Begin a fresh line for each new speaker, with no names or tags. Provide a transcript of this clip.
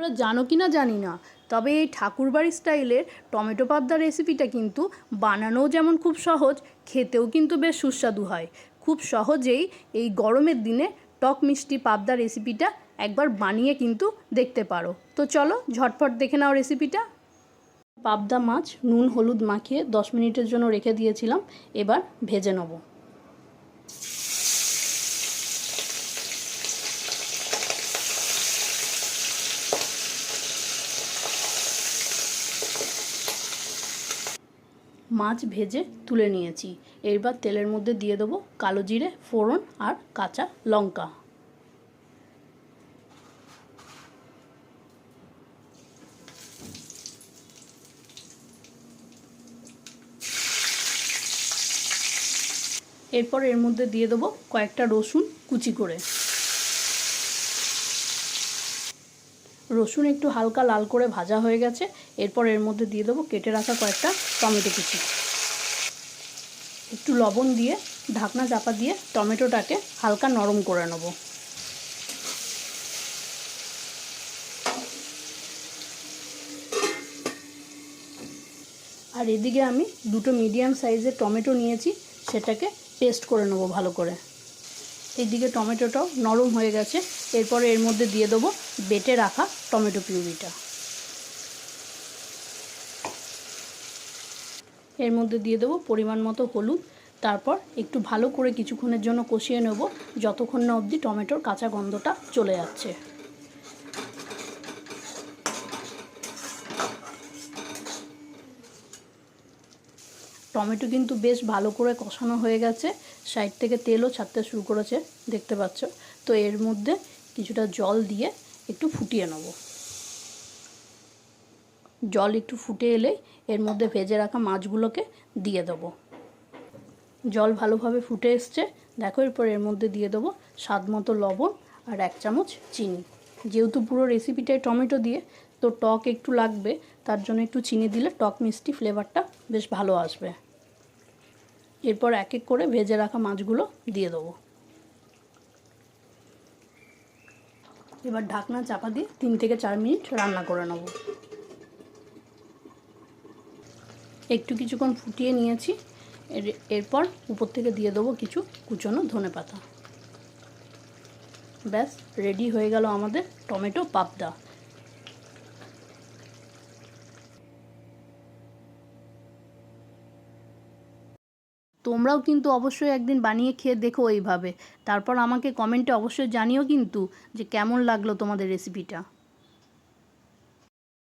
তোমরা জানো কি না জানি না, তবে এই ঠাকুরবাড়ি স্টাইলের টমেটো পাবদা রেসিপিটা কিন্তু বানানোও যেমন খুব সহজ, খেতেও কিন্তু বেশ সুস্বাদু হয়। খুব সহজেই এই গরমের দিনে টক মিষ্টি পাবদা রেসিপিটা একবার বানিয়ে কিন্তু দেখতে পারো। তো চলো ঝটপট দেখে নাও রেসিপিটা। পাবদা মাছ নুন হলুদ মাখিয়ে 10 মিনিটের জন্য রেখে দিয়েছিলাম, এবার ভেজে নেব। মাছ ভেজে তুলে নিয়েছি, এবার তেলের মধ্যে দিয়ে দেবো কালো জিরে ফোড়ন আর কাঁচা লঙ্কা। এরপর এর মধ্যে দিয়ে দেবো কয়েকটা রসুন কুচি করে। রসুন একটু হালকা লাল করে ভাজা হয়ে গেছে, এরপর এর মধ্যে দিয়ে দেবো কেটে রাখা কয়েকটা টমেটো কুচি। একটু লবণ দিয়ে ঢাকনা চাপা দিয়ে টমেটোটাকে হালকা নরম করে নেব। আর এদিকে আমি দুটো মিডিয়াম সাইজের টমেটো নিয়েছি, সেটাকে পেস্ট করে নেব ভালো করে। এইদিকে টমেটোটাও নরম হয়ে গেছে, এরপরে এর মধ্যে দিয়ে দেবো বেটে রাখা টমেটো পিউরিটা। এর মধ্যে দিয়ে দেবো পরিমাণ মতো হলুদ, তারপর একটু ভালো করে কিছুক্ষণের জন্য কষিয়ে নেব, যতক্ষণ না অবধি টমেটোর কাঁচা গন্ধটা চলে যাচ্ছে। টমেটো কিন্তু বেশ ভালো করে কষানো হয়ে গেছে, সাইড থেকে তেলও ছাড়তে শুরু করেছে দেখতে পাচ্ছ। তো এর মধ্যে কিছুটা জল দিয়ে একটু ফুটিয়ে নেব। জল একটু ফুটে এলেই এর মধ্যে ভেজে রাখা মাছগুলোকে দিয়ে দেবো। জল ভালোভাবে ফুটে এসছে, দেখো। এরপর এর মধ্যে দিয়ে দেবো স্বাদ মতো লবণ আর 1 চামচ চিনি। যেহেতু পুরো রেসিপিটাই টমেটো দিয়ে, তো টক একটু লাগবে, তার জন্য একটু চিনি দিলে টক মিষ্টি ফ্লেভারটা বেশ ভালো আসবে। এরপর এক এক করে ভেজে রাখা মাছগুলো দিয়ে দেবো। এবার ঢাকনা চাপা দিয়ে 3 থেকে 4 মিনিট রান্না করে নেব। একটু কিছুক্ষণ ফুটিয়ে নিয়েছি, এরপর উপর থেকে দিয়ে দেবো কিছু কুচনো ধনেপাতা। ব্যাস রেডি হয়ে গেল আমাদের টমেটো পাবদা। তোমরাও কিন্তু অবশ্যই একদিন বানিয়ে খেয়ে দেখো এইভাবে, তারপর আমাকে কমেন্টে অবশ্যই জানিও কিন্তু যে কেমন লাগলো তোমাদের রেসিপিটা।